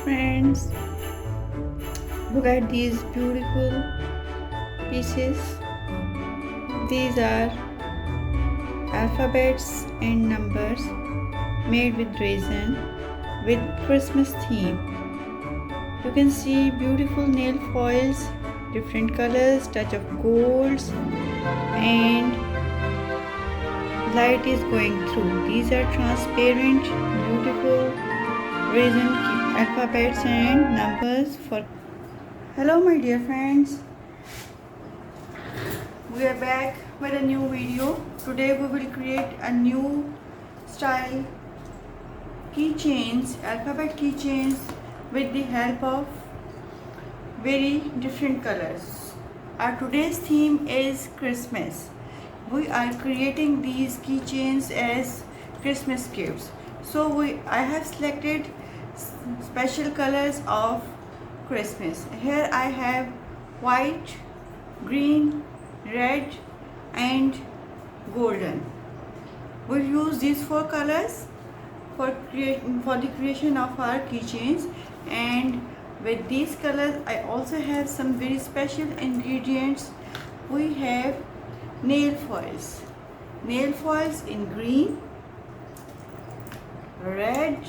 friends, look at these beautiful pieces. These are alphabets and numbers made with resin with Christmas theme. You can see beautiful nail foils, different colors, touch of golds, and light is going through. These are transparent, beautiful resin alphabets and numbers for. Hello my dear friends, we are back with a new video. Today we will create a new style keychains, alphabet keychains with the help of very different colors. Our today's theme is Christmas. We are creating these keychains as Christmas gifts. So I have selected special colors of Christmas. Here I have white, green, red and golden. We'll use these four colors for the creation of our keychains, and with these colors I also have some very special ingredients. We have nail foils in green, red,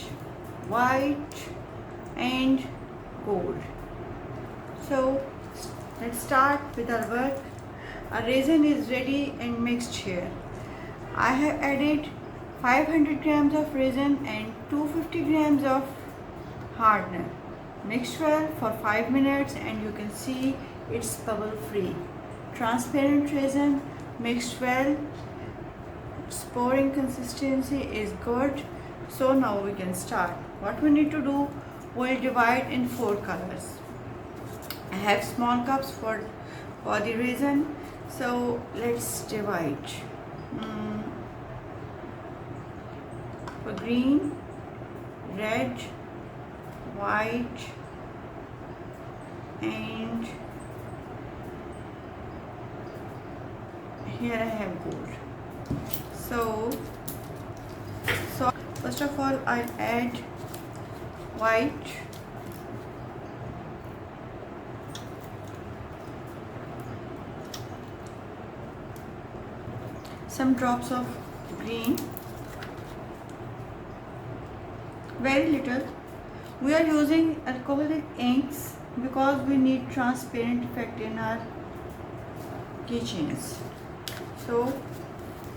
white and gold. So let's start with our work. Our resin is ready and mixed here. I have added 500 grams of resin and 250 grams of hardener. Mix well for 5 minutes and you can see it's bubble free. Transparent resin mixed well. Its pouring consistency is good. So now we can start. What we need to do, we'll divide in 4 colors. I have small cups for the resin, so let's divide. For green, red, white and here I have gold. So first of all I'll add white, some drops of green, very little. We are using alcoholic inks because we need transparent effect in our keychains. So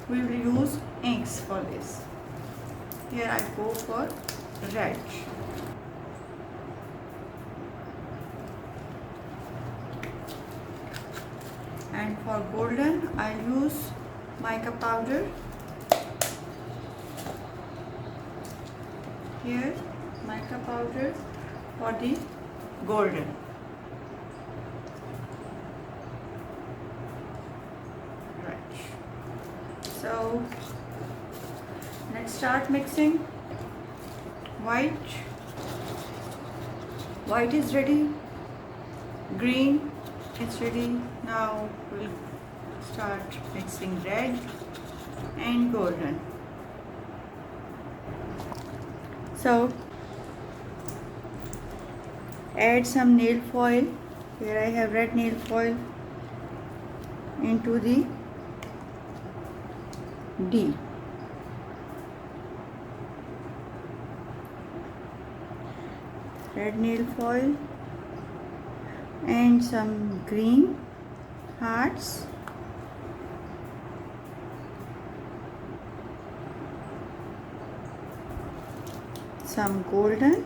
we will use inks for this. Here I go for red. And for golden I'll use mica powder. Here mica powder for the golden. Right. So let's start mixing. White is ready. Green is ready. Now we'll start mixing red and golden. So add some nail foil. Here I have red nail foil into the D. Red nail foil and some green hearts. Some golden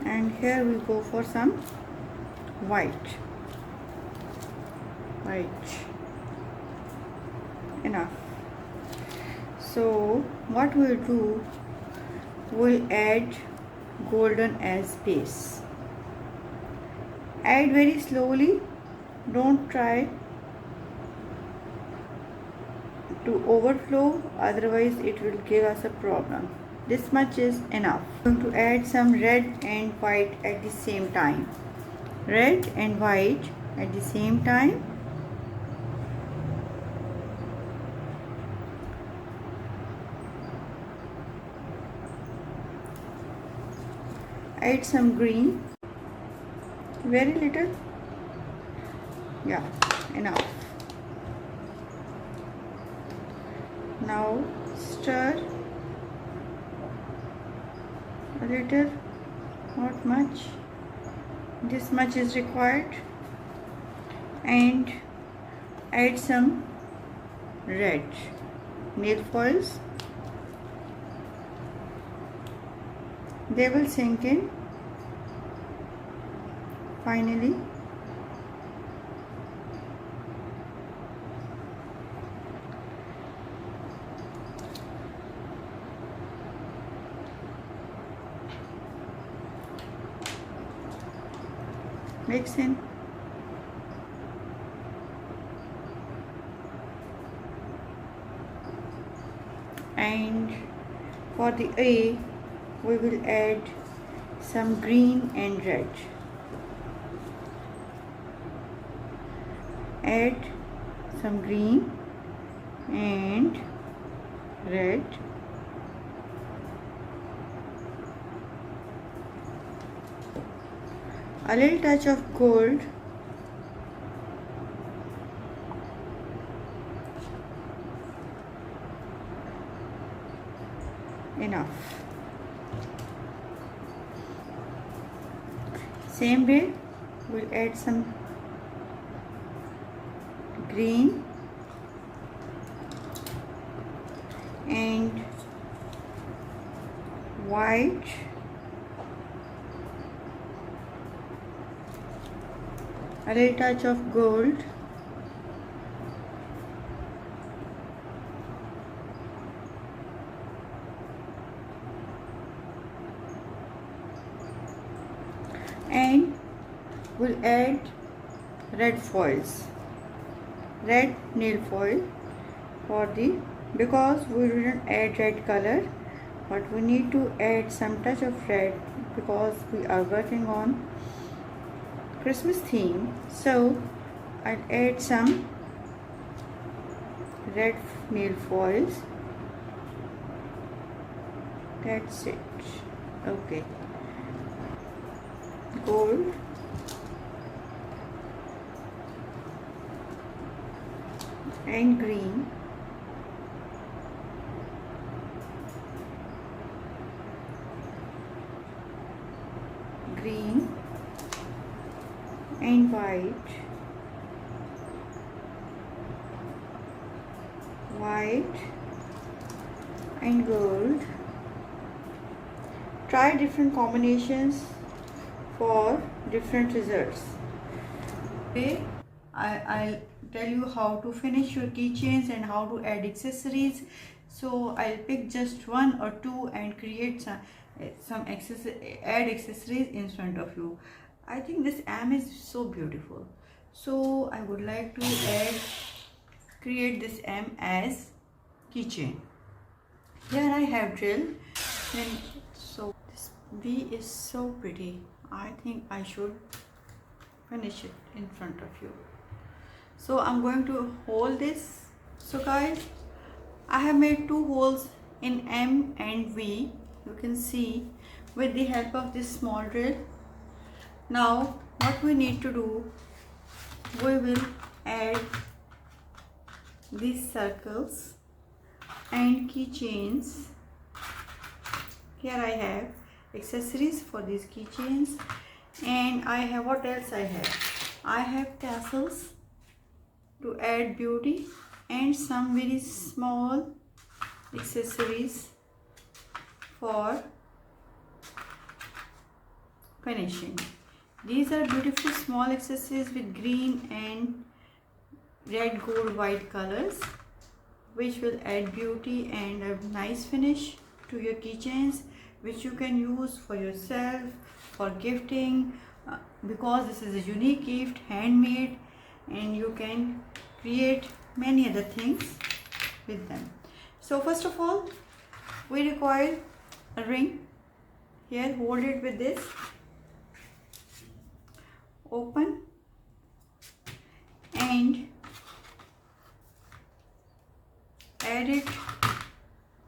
and here we go for some white. Enough. So what we'll do, we'll add golden as base. Add very slowly, don't try to overflow, otherwise it will give us a problem. This much is enough. I'm going to add some red and white at the same time. Red and white At the same time, add some green, very little, yeah, enough. Now stir a little, not much, this much is required, and add some red nail foils. They will sink in. Finally, mix in. And for the A, we will add some green and red. Add some green and red. A little touch of gold. Enough. Same way, we'll add some green and white, a little touch of gold, and we'll add red foils, red nail foil for the, because we didn't add red color, but we need to add some touch of red because we are working on Christmas theme. So I'll add some red nail foils. That's it. Okay. Gold, and green, green and white, white and gold. Try different combinations for different results. Today I'll tell you how to finish your keychains and how to add accessories. So I'll pick just one or two and create some add accessories in front of you. I think this M is so beautiful, so I would like to create this M as keychain. Here I have drill, and so this B is so pretty. I think I should finish it in front of you. So I'm going to hold this. So guys, I have made two holes in M and V. You can see with the help of this small drill. Now what we need to do, we will add these circles and keychains. Here I have accessories for these keychains, and I have, what else I have tassels to add beauty, and some very small accessories for finishing. These are beautiful small accessories with green and red, gold, white colors, which will add beauty and a nice finish to your keychains, which you can use for yourself, for gifting, because this is a unique gift, handmade, and you can create many other things with them. So first of all, we require a ring. Here, hold it with this, open and add it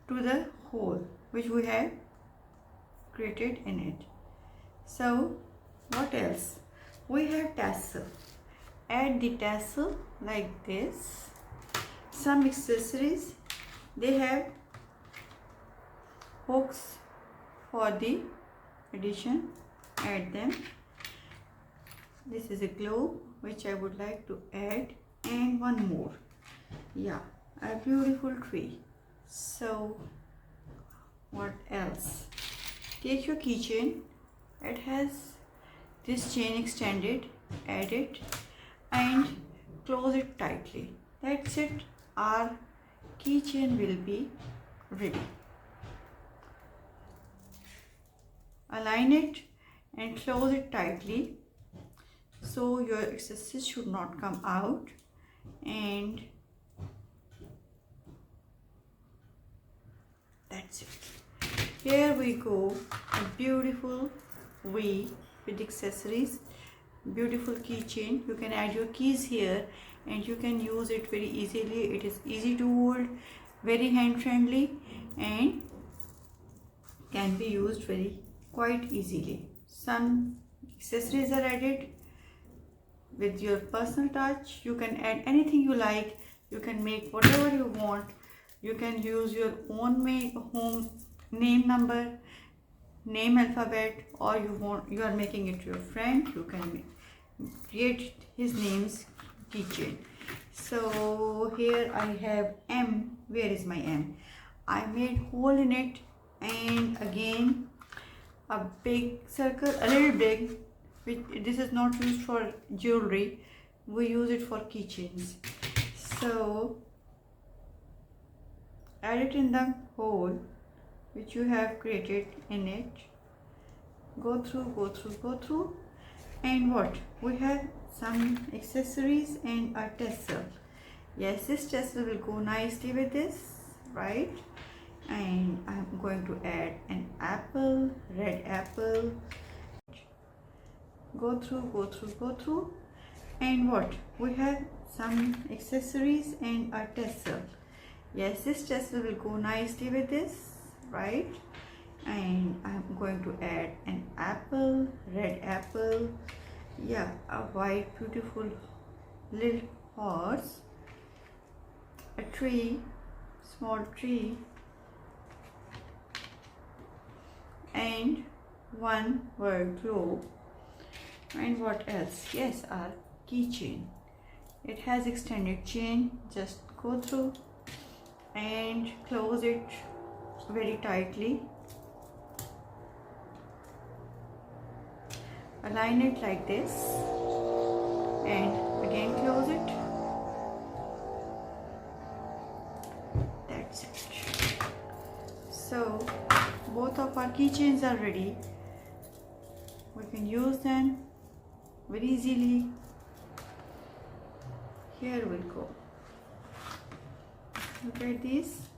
to the hole which we have created in it. So what else? We have tassel. Add the tassel like this. Some accessories, they have hooks for the addition. Add them. This is a globe which I would like to add, and one more. Yeah, a beautiful tree. So what else? Take your keychain. It has this chain extended. Add it and close it tightly. That's it. Our keychain will be ready. Align it and close it tightly so your accessories should not come out, and that's it. Here we go, a beautiful V with accessories, beautiful keychain. You can add your keys here and you can use it very easily. It is easy to hold, very hand friendly, and can be used quite easily. Some accessories are added with your personal touch. You can add anything you like. You can make whatever you want. You can use your own home name number, name alphabet, or you are making it your friend. You can create his name's keychain. So here I have M. Where is my M? I made hole in it, and again a big circle, a little big. This is not used for jewelry. We use it for keychains. So add it in the hole which you have created in it. Go through, and what? We have some accessories and a tassel. Yes, this tassel will go nicely with this, right? And I'm going to add an apple, red apple. Go through, and what? We have some accessories and a tassel. Yes, this tassel will go nicely with this, right? And I'm going to add an apple, red apple. Yeah, a white beautiful little horse, a tree, small tree, and one word globe. And what else? Yes, our keychain. It has extended chain. Just go through and close it very tightly. Align it like this and again close it. That's it. So both of our keychains are ready. We can use them very easily. Here we go. Look at this.